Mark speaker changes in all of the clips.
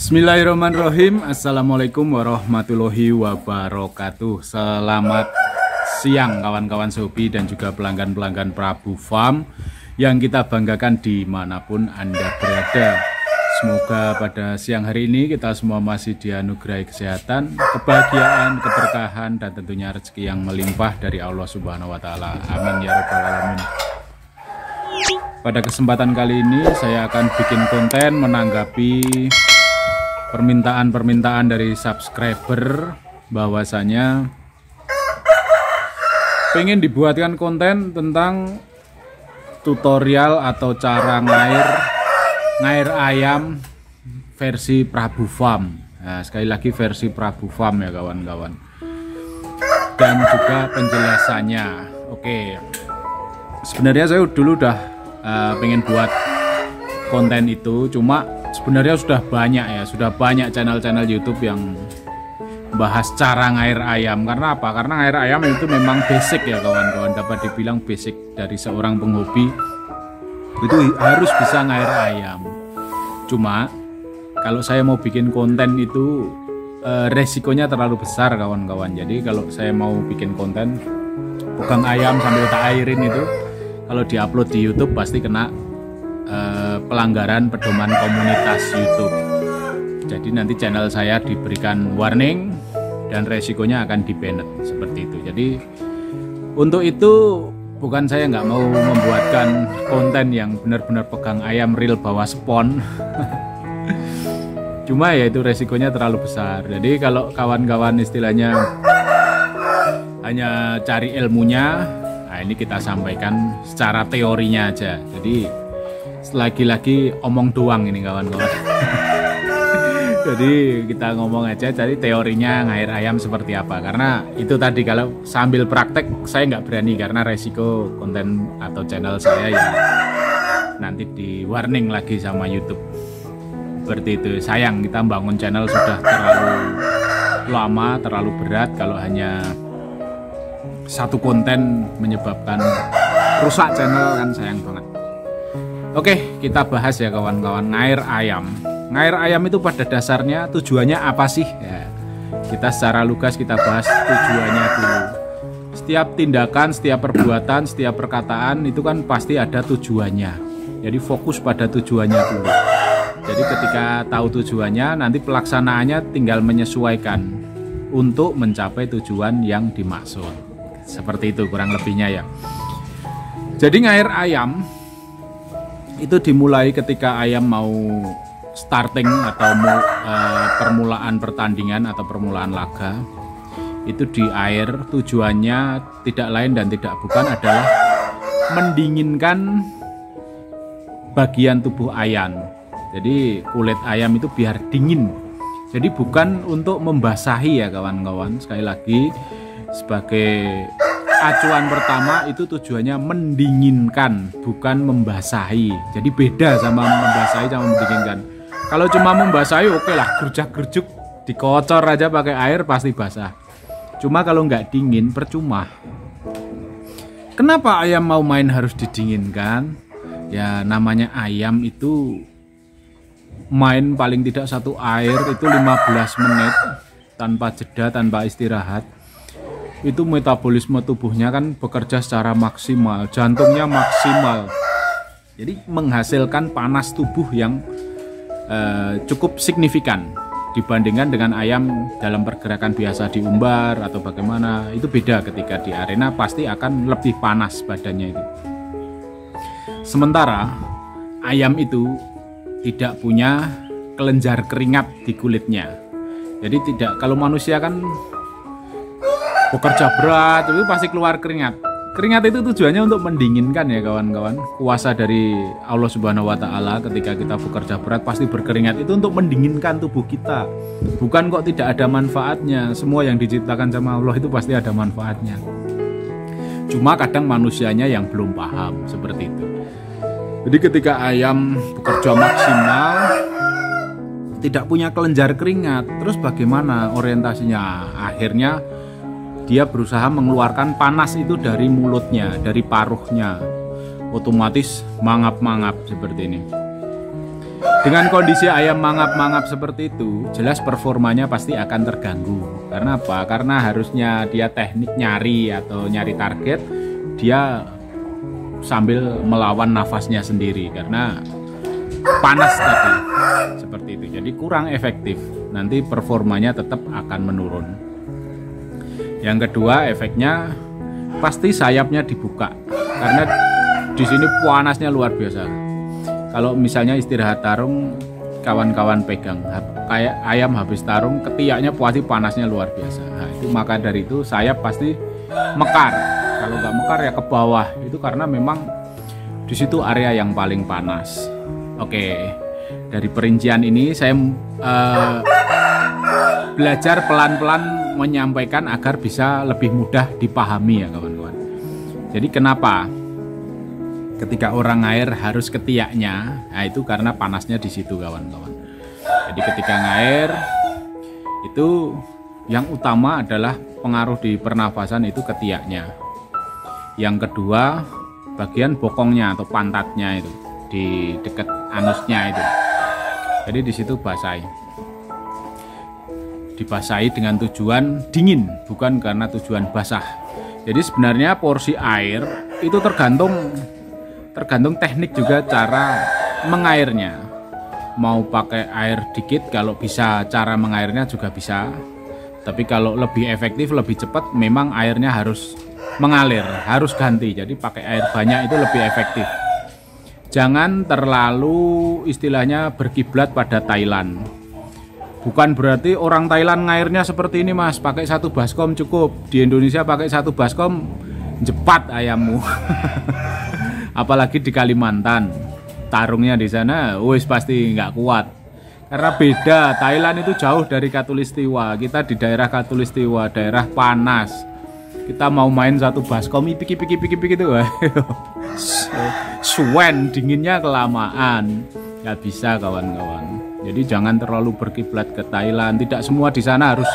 Speaker 1: Bismillahirrahmanirrahim. Assalamualaikum warahmatullahi wabarakatuh. Selamat siang kawan-kawan Shopee dan juga pelanggan-pelanggan Prabu Farm yang kita banggakan dimanapun Anda berada. Semoga pada siang hari ini kita semua masih dianugerahi kesehatan, kebahagiaan, keberkahan, dan tentunya rezeki yang melimpah dari Allah Subhanahu wa Ta'ala. Amin ya Rabbal 'Alamin. Pada kesempatan kali ini saya akan bikin konten menanggapi permintaan dari subscriber bahwasanya pengen dibuatkan konten tentang tutorial atau cara ngair ayam versi Prabu Farm. Nah, sekali lagi versi Prabu Farm ya kawan-kawan, dan juga penjelasannya. Oke, sebenarnya saya dulu udah pengen buat konten itu, cuma sebenarnya sudah banyak channel-channel YouTube yang bahas cara ngair ayam. Karena apa? Karena ngair ayam itu memang basic ya kawan-kawan, dapat dibilang basic dari seorang penghobi itu harus bisa ngair ayam. Cuma kalau saya mau bikin konten itu resikonya terlalu besar kawan-kawan. Jadi kalau saya mau bikin konten pegang ayam sambil tak airin itu, kalau diupload di YouTube pasti kena pelanggaran pedoman komunitas YouTube. Jadi nanti channel saya diberikan warning dan resikonya akan di-banned seperti itu. Jadi untuk itu bukan saya nggak mau membuatkan konten yang benar-benar pegang ayam real bawa spon. Cuma ya itu resikonya terlalu besar. Jadi kalau kawan-kawan istilahnya hanya cari ilmunya, nah ini kita sampaikan secara teorinya aja. Jadi lagi-lagi omong doang ini kawan-kawan. Jadi kita ngomong aja, cari teorinya ngair ayam seperti apa. Karena itu tadi, kalau sambil praktek saya nggak berani karena resiko konten atau channel saya ya nanti di warning lagi sama YouTube. Seperti itu. Sayang kita bangun channel sudah terlalu lama, terlalu berat. Kalau hanya satu konten menyebabkan rusak channel kan sayang banget. Oke, kita bahas ya kawan-kawan, ngair ayam. Ngair ayam itu pada dasarnya tujuannya apa sih? Ya, kita secara lugas kita bahas tujuannya dulu. Setiap tindakan, setiap perbuatan, setiap perkataan itu kan pasti ada tujuannya. Jadi fokus pada tujuannya dulu. Jadi ketika tahu tujuannya, nanti pelaksanaannya tinggal menyesuaikan untuk mencapai tujuan yang dimaksud. Seperti itu kurang lebihnya ya. Jadi ngair ayam itu dimulai ketika ayam mau starting atau mau permulaan pertandingan atau permulaan laga. Itu di air, tujuannya tidak lain dan tidak bukan adalah mendinginkan bagian tubuh ayam. Jadi kulit ayam itu biar dingin. Jadi bukan untuk membasahi ya kawan-kawan. Sekali lagi sebagai acuan pertama itu tujuannya mendinginkan, bukan membasahi. Jadi beda sama membasahi sama mendinginkan. Kalau cuma membasahi oke lah, gerjak-gerjuk dikocor aja pakai air pasti basah. Cuma kalau nggak dingin percuma. Kenapa ayam mau main harus didinginkan? Ya namanya ayam itu main paling tidak satu air itu 15 menit tanpa jeda, tanpa istirahat. Itu metabolisme tubuhnya kan bekerja secara maksimal, jantungnya maksimal. Jadi menghasilkan panas tubuh yang cukup signifikan dibandingkan dengan ayam dalam pergerakan biasa di umbar atau bagaimana. Itu beda, ketika di arena pasti akan lebih panas badannya itu. Sementara ayam itu tidak punya kelenjar keringat di kulitnya. Jadi tidak, kalau manusia kan bekerja berat itu pasti keluar keringat. Keringat itu tujuannya untuk mendinginkan ya kawan-kawan. Kuasa dari Allah Subhanahu wa Ta'ala ketika kita bekerja berat pasti berkeringat, itu untuk mendinginkan tubuh kita. Bukan kok tidak ada manfaatnya. Semua yang diciptakan sama Allah itu pasti ada manfaatnya. Cuma kadang manusianya yang belum paham seperti itu. Jadi ketika ayam bekerja maksimal tidak punya kelenjar keringat, terus bagaimana orientasinya? Akhirnya dia berusaha mengeluarkan panas itu dari mulutnya, dari paruhnya. Otomatis mangap-mangap seperti ini. Dengan kondisi ayam mangap-mangap seperti itu, jelas performanya pasti akan terganggu. Karena apa? Karena harusnya dia teknik nyari atau nyari target, dia sambil melawan nafasnya sendiri karena panas tadi. Seperti itu. Jadi kurang efektif. Nanti performanya tetap akan menurun. Yang kedua, efeknya pasti sayapnya dibuka. Karena di sini panasnya luar biasa. Kalau misalnya istirahat tarung, kawan-kawan pegang, kayak ayam habis tarung, ketiaknya pasti panasnya luar biasa. Nah, itu maka dari itu sayap pasti mekar. Kalau nggak mekar ya ke bawah. Itu karena memang di situ area yang paling panas. Oke, dari perincian ini saya belajar pelan-pelan menyampaikan agar bisa lebih mudah dipahami ya kawan-kawan. Jadi kenapa? Ketika orang ngair harus ketiaknya, nah itu karena panasnya di situ kawan-kawan. Jadi ketika ngair itu yang utama adalah pengaruh di pernafasan itu ketiaknya. Yang kedua bagian bokongnya atau pantatnya itu di dekat anusnya itu. Jadi di situ basahi. Dibasahi dengan tujuan dingin, bukan karena tujuan basah. Jadi sebenarnya porsi air itu tergantung teknik juga cara mengairnya. Mau pakai air dikit kalau bisa, cara mengairnya juga bisa. Tapi kalau lebih efektif, lebih cepat, memang airnya harus mengalir, harus ganti. Jadi pakai air banyak itu lebih efektif. Jangan terlalu istilahnya berkiblat pada Thailand. Bukan berarti orang Thailand ngairnya seperti ini mas, pakai 1 baskom cukup. Di Indonesia pakai 1 baskom jepat ayammu. Apalagi di Kalimantan, tarungnya di sana wis pasti nggak kuat. Karena beda, Thailand itu jauh dari Katulistiwa. Kita di daerah Katulistiwa, daerah panas. Kita mau main 1 baskom, ipik gitu. Suwen, dinginnya kelamaan. Nggak bisa kawan-kawan. Jadi jangan terlalu berkiblat ke Thailand. Tidak semua di sana harus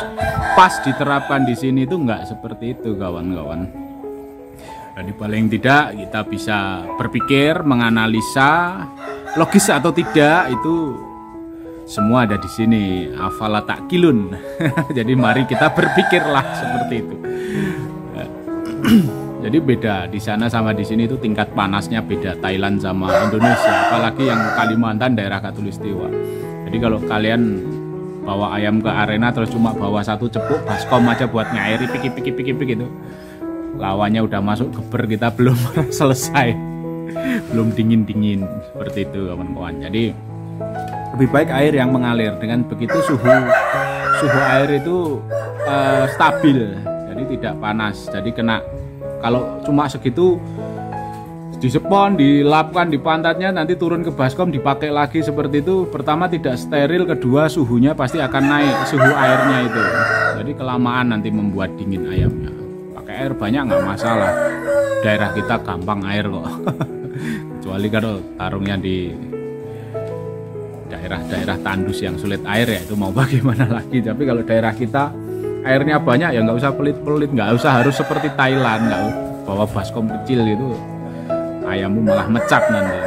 Speaker 1: pas diterapkan, di sini itu nggak seperti itu kawan-kawan. Jadi paling tidak kita bisa berpikir, menganalisa logis atau tidak itu semua ada di sini. Afala ta'qilun. Jadi mari kita berpikirlah seperti itu. Jadi beda di sana sama di sini itu tingkat panasnya beda, Thailand sama Indonesia. Apalagi yang Kalimantan daerah Katulistiwa. Jadi kalau kalian bawa ayam ke arena terus cuma bawa 1 cepuk baskom aja buat ngairi pik gitu. Lawannya udah masuk geber, kita belum selesai, belum dingin seperti itu kawan-kawan. Jadi lebih baik air yang mengalir. Dengan begitu suhu air itu stabil, jadi tidak panas. Jadi kena, kalau cuma segitu disepon, dilapkan di pantatnya, nanti turun ke baskom dipakai lagi seperti itu. Pertama tidak steril, kedua suhunya pasti akan naik, suhu airnya itu. Jadi kelamaan nanti membuat dingin ayamnya. Air banyak nggak masalah, daerah kita gampang air kok. Kecuali kalau tarungnya di daerah-daerah tandus yang sulit air ya itu mau bagaimana lagi. Tapi kalau daerah kita airnya banyak ya nggak usah pelit-pelit, nggak usah harus seperti Thailand, nggak bawa baskom kecil gitu, ayammu malah mecak nanti.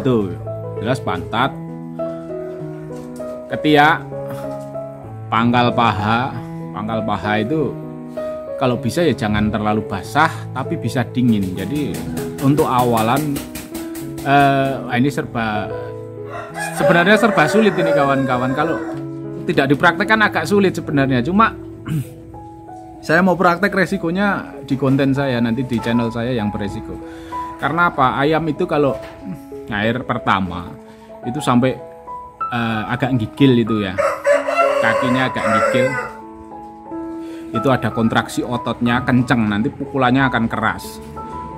Speaker 1: Itu jelas pantat, ketiak, pangkal paha itu kalau bisa ya jangan terlalu basah, tapi bisa dingin. Jadi untuk awalan ini sebenarnya serba sulit ini kawan-kawan. Kalau tidak dipraktekkan agak sulit sebenarnya. Cuma saya mau praktek, resikonya di konten saya nanti di channel saya yang beresiko. Karena apa? Ayam itu kalau ngair pertama itu sampai agak gigil itu ya, kakinya agak gigil. Itu ada kontraksi ototnya kenceng, nanti pukulannya akan keras.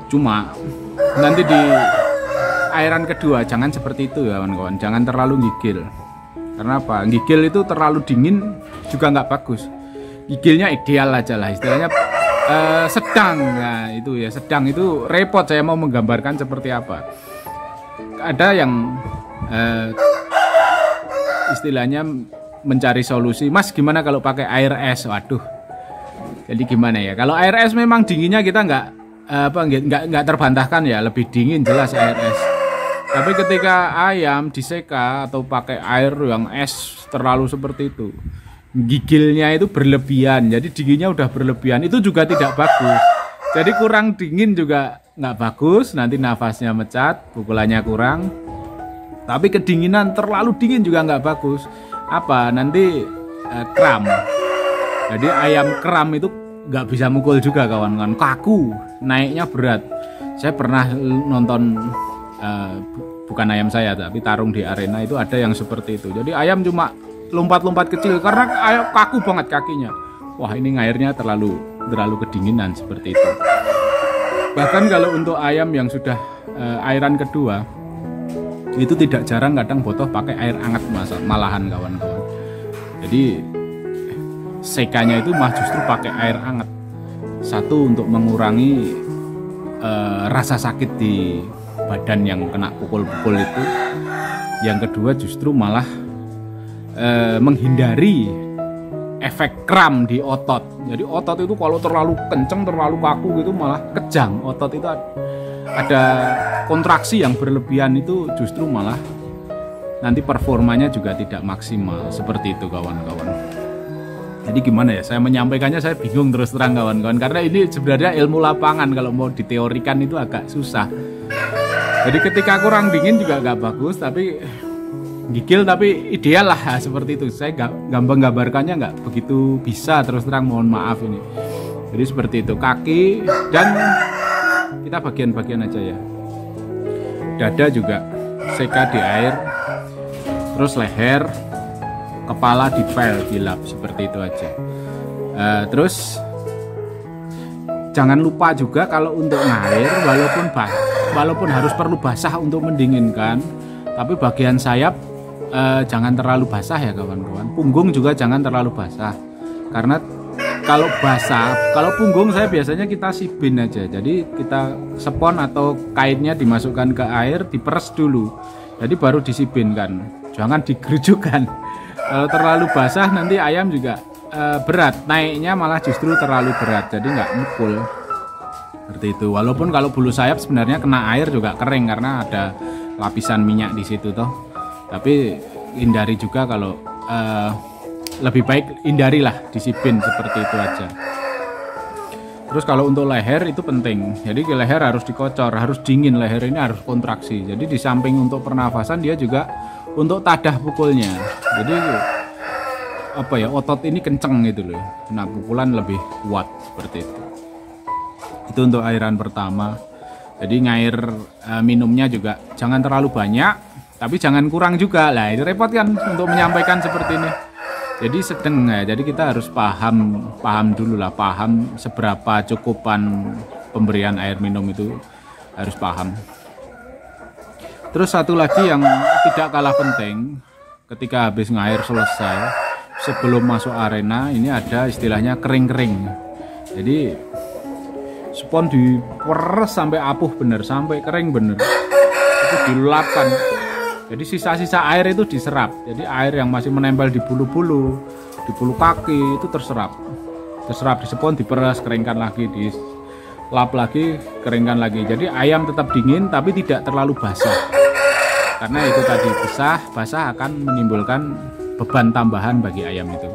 Speaker 1: Cuma nanti di airan kedua jangan seperti itu ya kawan-kawan, jangan terlalu gigil. Karena apa? Gigil itu terlalu dingin juga nggak bagus. Gigilnya ideal aja lah, istilahnya sedang. Nah itu ya, sedang itu repot, saya mau menggambarkan seperti apa. Ada yang istilahnya mencari solusi, mas gimana kalau pakai air es? Waduh, jadi gimana ya? Kalau air es memang dinginnya kita nggak terbantahkan ya, lebih dingin jelas air es. Tapi ketika ayam diseka atau pakai air yang es terlalu seperti itu, gigilnya itu berlebihan, jadi dinginnya udah berlebihan, itu juga tidak bagus. Jadi kurang dingin juga nggak bagus, nanti nafasnya mecat, pukulannya kurang. Tapi kedinginan terlalu dingin juga nggak bagus. Apa? Nanti kram. Jadi ayam kram itu nggak bisa mukul juga kawan-kawan, kaku, naiknya berat. Saya pernah nonton, bukan ayam saya tapi tarung di arena itu ada yang seperti itu. Jadi ayam cuma lompat-lompat kecil karena ayam kaku banget kakinya. Wah, ini ngairnya terlalu kedinginan seperti itu. Bahkan kalau untuk ayam yang sudah airan kedua itu tidak jarang kadang botoh pakai air hangat malahan kawan-kawan. Jadi sekanya itu justru pakai air hangat. Satu untuk mengurangi rasa sakit di badan yang kena pukul-pukul itu. Yang kedua justru malah menghindari efek kram di otot. Jadi otot itu kalau terlalu kenceng, terlalu kaku gitu malah kejang. Otot itu ada kontraksi yang berlebihan, itu justru malah nanti performanya juga tidak maksimal. Seperti itu kawan-kawan. Jadi gimana ya, saya menyampaikannya saya bingung terus terang kawan-kawan, karena ini sebenarnya ilmu lapangan, kalau mau diteorikan itu agak susah. Jadi ketika kurang dingin juga agak bagus, tapi gigil tapi ideal lah seperti itu. Saya gampang gambarkannya nggak begitu bisa, terus terang mohon maaf ini. Jadi seperti itu, kaki dan kita bagian-bagian aja ya. Dada juga seka di air, terus leher, kepala dipel, dilap, seperti itu aja. Terus jangan lupa juga kalau untuk ngair, walaupun harus perlu basah untuk mendinginkan, tapi bagian sayap jangan terlalu basah ya kawan-kawan. Punggung juga jangan terlalu basah, karena kalau basah, kalau punggung saya biasanya kita sibin aja. Jadi kita spon atau kainnya dimasukkan ke air, diperes dulu, jadi baru disibinkan, jangan digerujukkan. Kalau terlalu basah nanti ayam juga berat, naiknya malah justru terlalu berat, jadi nggak mukul seperti itu. Walaupun kalau bulu sayap sebenarnya kena air juga kering karena ada lapisan minyak di situ toh. Tapi hindari juga, kalau lebih baik hindarilah disipin, seperti itu aja. Terus kalau untuk leher itu penting, jadi leher harus dikocor, harus dingin, leher ini harus kontraksi. Jadi di samping untuk pernafasan dia juga untuk tadah pukulnya. Jadi apa ya, otot ini kenceng gitu loh, kena pukulan lebih kuat, seperti itu. Itu untuk airan pertama. Jadi ngair minumnya juga jangan terlalu banyak, tapi jangan kurang juga. Lah itu repot kan untuk menyampaikan seperti ini. Jadi sedang ya, jadi kita harus paham dulu lah, paham seberapa cukupan pemberian air minum itu harus paham. Terus satu lagi yang tidak kalah penting, ketika habis ngair selesai, sebelum masuk arena ini ada istilahnya kering-kering. Jadi spon diperes sampai apuh bener, sampai kering bener, itu dilapkan. Jadi sisa-sisa air itu diserap. Jadi air yang masih menempel di bulu-bulu, di bulu kaki itu terserap di spon, diperes, keringkan lagi, dilap lagi, keringkan lagi. Jadi ayam tetap dingin tapi tidak terlalu basah. Karena itu tadi, basah akan menimbulkan beban tambahan bagi ayam itu.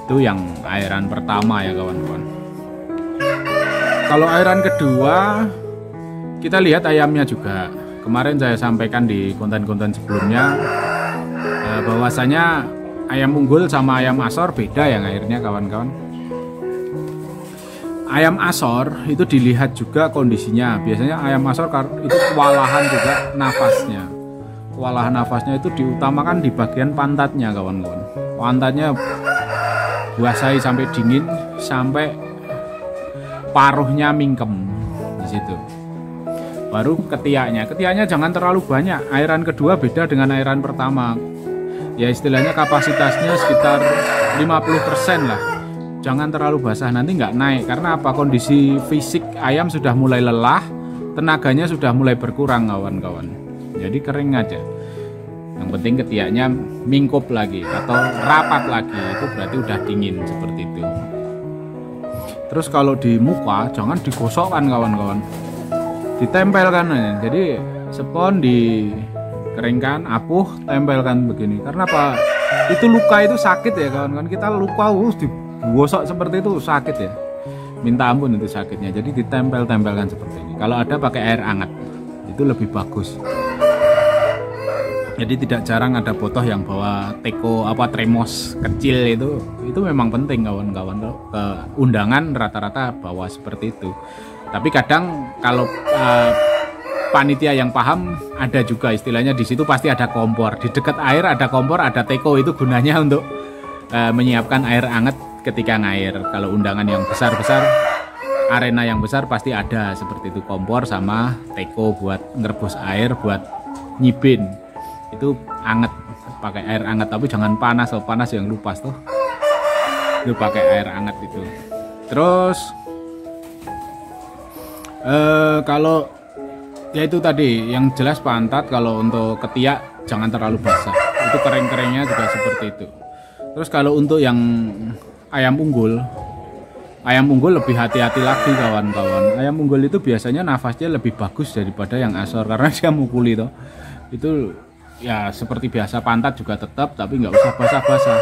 Speaker 1: Itu yang airan pertama ya kawan-kawan. Kalau airan kedua, kita lihat ayamnya juga. Kemarin saya sampaikan di konten-konten sebelumnya, bahwasanya ayam unggul sama ayam asor beda ya airnya kawan-kawan. Ayam asor itu dilihat juga kondisinya. Biasanya ayam asor itu kewalahan juga nafasnya. Kewalahan nafasnya itu diutamakan di bagian pantatnya kawan-kawan. Pantatnya buasai sampai dingin, sampai paruhnya mingkem di situ. Baru ketiaknya jangan terlalu banyak. Airan kedua beda dengan airan pertama. Ya istilahnya kapasitasnya sekitar 50% lah. Jangan terlalu basah, nanti nggak naik. Karena apa? Kondisi fisik ayam sudah mulai lelah, tenaganya sudah mulai berkurang kawan-kawan. Jadi kering aja. Yang penting ketiaknya mingkup lagi atau rapat lagi, itu berarti udah dingin, seperti itu. Terus kalau di muka jangan digosokkan kawan-kawan, ditempelkan aja. Jadi spon dikeringkan, apuh, tempelkan begini. Karena apa? Itu luka itu sakit ya kawan-kawan. Kita luka digosok seperti itu sakit ya. Minta ampun itu sakitnya. Jadi ditempel-tempelkan seperti ini. Kalau ada pakai air hangat, itu lebih bagus. Jadi tidak jarang ada botoh yang bawa teko tremos kecil itu memang penting kawan-kawan. Ke undangan rata-rata bawa seperti itu. Tapi kadang kalau panitia yang paham ada juga istilahnya di situ pasti ada kompor. Di dekat air ada kompor, ada teko, itu gunanya untuk menyiapkan air hangat ketika ngair. Kalau undangan yang besar-besar, arena yang besar pasti ada seperti itu, kompor sama teko buat ngerebus air, buat nyibin. Itu anget, pakai air hangat, tapi jangan panas. Kalau panas yang lupas tuh, itu pakai air hangat itu. Terus kalau ya itu tadi yang jelas pantat, kalau untuk ketiak jangan terlalu basah, itu kering-keringnya juga seperti itu. Terus kalau untuk yang ayam unggul lebih hati-hati lagi kawan-kawan. Ayam unggul itu biasanya nafasnya lebih bagus daripada yang asor karena dia mukuli toh. Itu ya seperti biasa, pantat juga tetap, tapi nggak usah basah-basah.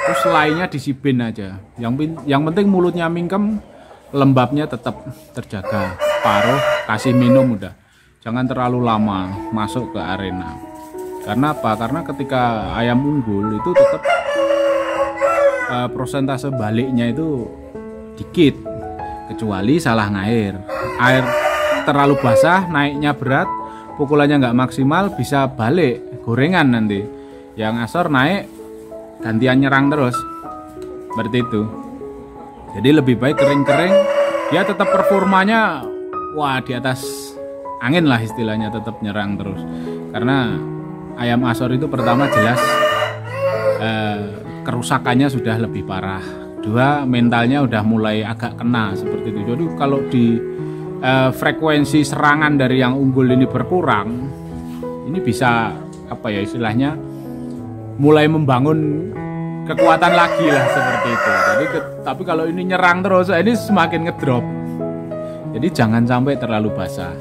Speaker 1: Terus lainnya disipin aja. Yang penting mulutnya mingkem, lembabnya tetap terjaga. Paruh kasih minum udah. Jangan terlalu lama masuk ke arena. Karena apa? Karena ketika ayam unggul itu tetap prosentase baliknya itu dikit, kecuali salah ngair. Air terlalu basah, naiknya berat, pukulannya nggak maksimal, bisa balik gorengan nanti. Yang asor naik gantian nyerang terus, seperti itu. Jadi lebih baik kering-kering, dia tetap performanya di atas angin lah istilahnya, tetap nyerang terus. Karena ayam asor itu pertama jelas kerusakannya sudah lebih parah. Dua, mentalnya udah mulai agak kena seperti itu. Jadi kalau di frekuensi serangan dari yang unggul ini berkurang, ini bisa istilahnya mulai membangun kekuatan lagi lah seperti itu. Jadi tapi kalau ini nyerang terus, ini semakin ngedrop. Jadi jangan sampai terlalu basah,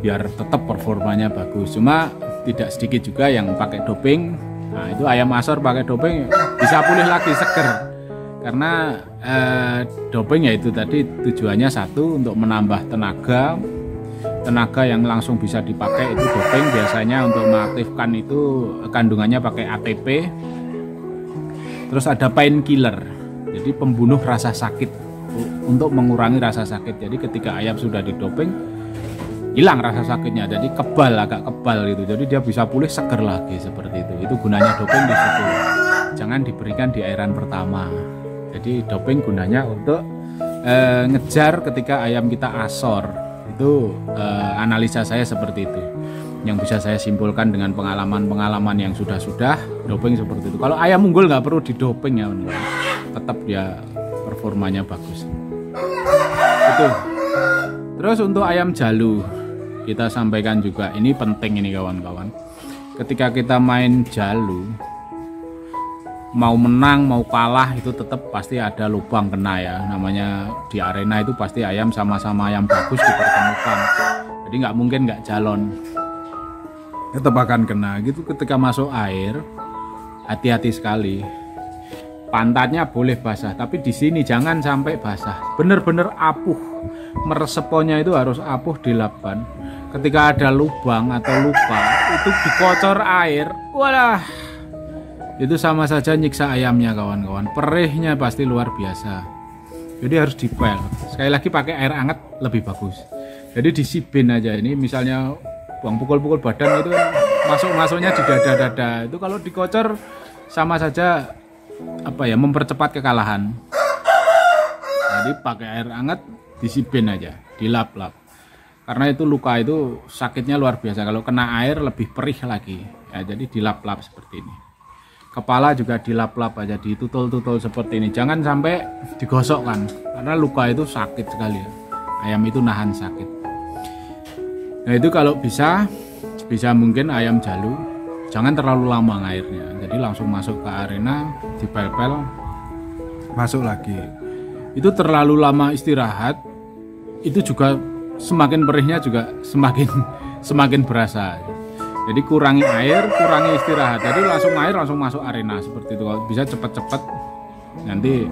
Speaker 1: biar tetap performanya bagus. Cuma tidak sedikit juga yang pakai doping. Nah itu ayam asor pakai doping bisa pulih lagi, seger. Karena doping ya itu tadi tujuannya satu, untuk menambah tenaga yang langsung bisa dipakai. Itu doping biasanya untuk mengaktifkan itu kandungannya pakai ATP. Terus ada painkiller, jadi pembunuh rasa sakit, untuk mengurangi rasa sakit. Jadi ketika ayam sudah didoping, hilang rasa sakitnya, jadi agak kebal gitu. Jadi dia bisa pulih, seger lagi seperti itu. Itu gunanya doping di situ. Jangan diberikan di airan pertama. Jadi doping gunanya untuk ngejar ketika ayam kita asor. Itu analisa saya seperti itu. Yang bisa saya simpulkan dengan pengalaman-pengalaman yang sudah doping seperti itu. Kalau ayam unggul nggak perlu didoping ya, tetap dia performanya bagus. Itu. Terus untuk ayam jalu kita sampaikan juga, ini penting ini kawan-kawan. Ketika kita main jalu, mau menang mau kalah itu tetap pasti ada lubang kena ya. Namanya di arena itu pasti ayam sama-sama ayam bagus dipertemukan. Jadi nggak mungkin nggak jalon, tetap akan kena gitu. Ketika masuk air hati-hati sekali. Pantatnya boleh basah, tapi di sini jangan sampai basah. Bener-bener apuh, mereseponnya itu harus apuh dilapkan. Ketika ada lubang atau luka, itu dikocor air, walah, itu sama saja nyiksa ayamnya kawan-kawan. Perihnya pasti luar biasa. Jadi harus dipel. Sekali lagi pakai air hangat lebih bagus. Jadi disipin aja. Ini misalnya buang pukul-pukul badan itu kan masuknya di dada-dada. Itu kalau dikocor sama saja mempercepat kekalahan. Jadi pakai air hangat, disipin aja, dilap-lap. Karena itu luka itu sakitnya luar biasa. Kalau kena air lebih perih lagi. Ya, jadi dilap-lap seperti ini. Kepala juga dilap-lap aja, ditutul-tutul seperti ini. Jangan sampai digosokkan, karena luka itu sakit sekali ya. Ayam itu nahan sakit. Nah itu kalau bisa mungkin ayam jalu jangan terlalu lama ngairnya. Jadi langsung masuk ke arena, dipel-pel, masuk lagi. Itu terlalu lama istirahat, itu juga semakin perihnya juga semakin semakin berasa. Jadi kurangi air, kurangi istirahat. Jadi langsung air langsung masuk arena seperti itu. Kalau bisa cepat-cepat, nanti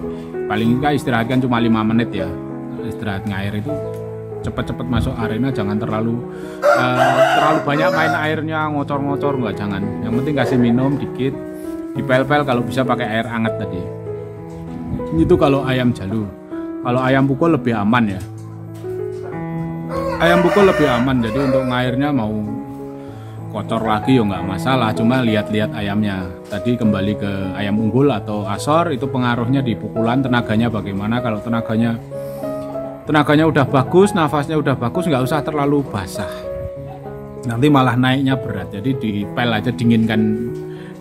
Speaker 1: paling enggak istirahat kan cuma 5 menit ya. Istirahat ngair itu cepat-cepat masuk arena, jangan terlalu banyak main airnya, ngocor-ngocor enggak, jangan. Yang penting kasih minum dikit, dipel-pel kalau bisa pakai air hangat tadi. Itu kalau ayam jalu. Kalau ayam pukul lebih aman ya. Ayam pukul lebih aman, jadi untuk ngairnya mau kotor lagi ya nggak masalah, cuma lihat-lihat ayamnya. Tadi kembali ke ayam unggul atau asor, itu pengaruhnya di pukulan, tenaganya bagaimana. Kalau tenaganya udah bagus, nafasnya udah bagus, nggak usah terlalu basah, nanti malah naiknya berat. Jadi dipel aja, dinginkan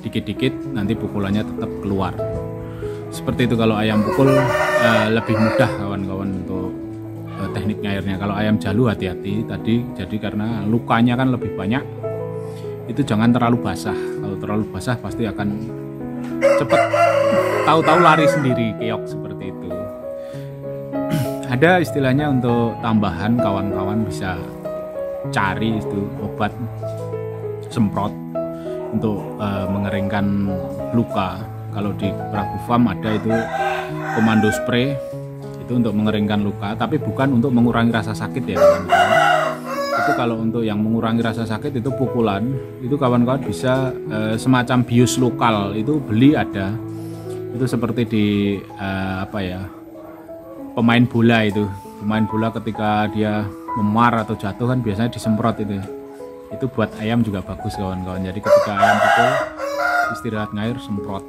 Speaker 1: dikit-dikit, nanti pukulannya tetap keluar. Seperti itu kalau ayam pukul, lebih mudah kawan-kawan untuk teknik ngairnya. Kalau ayam jalu hati-hati tadi, jadi karena lukanya kan lebih banyak, itu jangan terlalu basah. Kalau terlalu basah pasti akan cepet tahu-tahu lari sendiri, keok seperti itu. Ada istilahnya untuk tambahan, kawan-kawan bisa cari itu obat semprot untuk mengeringkan luka. Kalau di Prabu Farm ada itu komando spray, itu untuk mengeringkan luka, tapi bukan untuk mengurangi rasa sakit ya teman-teman. Itu kalau untuk yang mengurangi rasa sakit itu pukulan, itu kawan-kawan bisa semacam bius lokal, itu beli ada. Itu seperti di pemain bola itu. Pemain bola ketika dia memar atau jatuh kan biasanya disemprot itu. Itu buat ayam juga bagus kawan-kawan. Jadi ketika ayam pukul istirahat ngair, semprot.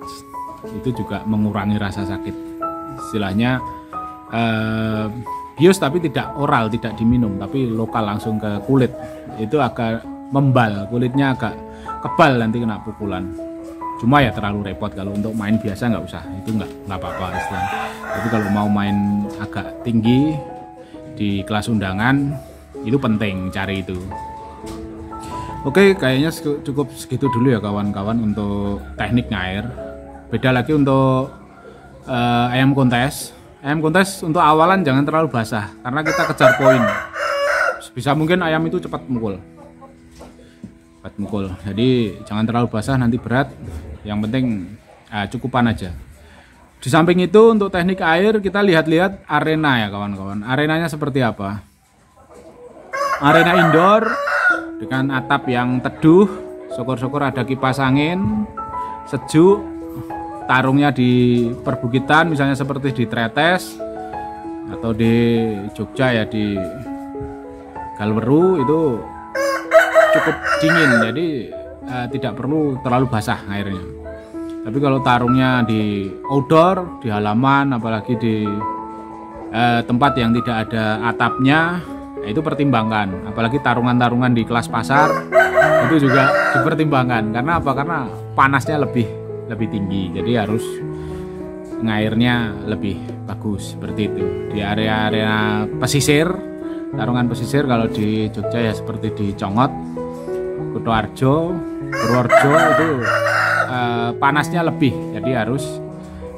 Speaker 1: Itu juga mengurangi rasa sakit. Istilahnya bius tapi tidak oral, tidak diminum, tapi lokal langsung ke kulit. Itu agak membal, kulitnya agak kebal nanti kena pukulan. Cuma ya terlalu repot. Kalau untuk main biasa nggak usah, itu nggak apa-apa istilahnya. Tapi kalau mau main agak tinggi di kelas undangan, itu penting cari itu. Oke, kayaknya cukup segitu dulu ya kawan-kawan untuk teknik ngair. Beda lagi untuk ayam kontes. Ayam kontes untuk awalan jangan terlalu basah, karena kita kejar poin. Bisa mungkin ayam itu cepat mukul. Jadi jangan terlalu basah, nanti berat. Yang penting cukupan aja. Di samping itu untuk teknik air kita lihat-lihat arena ya kawan-kawan. Arenanya seperti apa? Arena indoor dengan atap yang teduh. Syukur-syukur ada kipas angin, sejuk. Tarungnya di perbukitan, misalnya seperti di Tretes atau di Jogja ya, di Galweru itu cukup dingin, jadi tidak perlu terlalu basah airnya. Tapi kalau tarungnya di outdoor, di halaman, apalagi di tempat yang tidak ada atapnya, itu pertimbangkan. Apalagi tarungan-tarungan di kelas pasar itu juga dipertimbangkan. Karena apa? Karena panasnya lebih tinggi, jadi harus ngairnya lebih bagus seperti itu. Di area-area pesisir, tarungan pesisir kalau di Jogja ya seperti di Congot, Kutoarjo, Purworejo itu panasnya lebih, jadi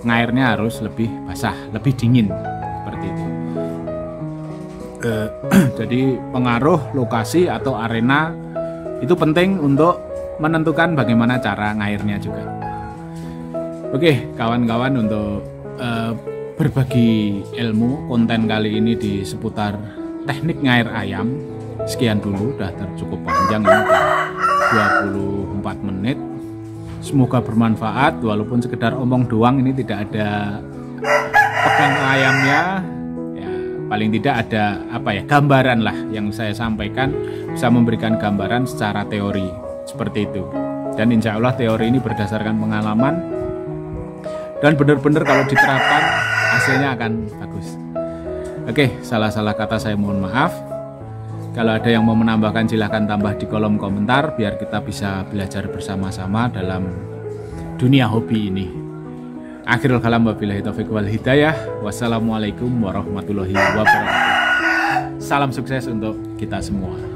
Speaker 1: ngairnya harus lebih basah, lebih dingin seperti itu. Jadi pengaruh lokasi atau arena itu penting untuk menentukan bagaimana cara ngairnya juga. Oke kawan-kawan, untuk berbagi ilmu konten kali ini di seputar teknik ngair ayam sekian dulu, udah cukup panjang ini, 24 menit. Semoga bermanfaat, walaupun sekedar omong doang, ini tidak ada pegang ayamnya ya, paling tidak ada gambaran lah yang saya sampaikan, bisa memberikan gambaran secara teori seperti itu. Dan insya Allah teori ini berdasarkan pengalaman dan benar-benar kalau diterapkan hasilnya akan bagus. Oke, salah-salah kata saya mohon maaf. Kalau ada yang mau menambahkan silahkan tambah di kolom komentar, biar kita bisa belajar bersama-sama dalam dunia hobi ini. Akhirul kalam, wabillahi taufiq wal hidayah. Wassalamualaikum warahmatullahi wabarakatuh. Salam sukses untuk kita semua.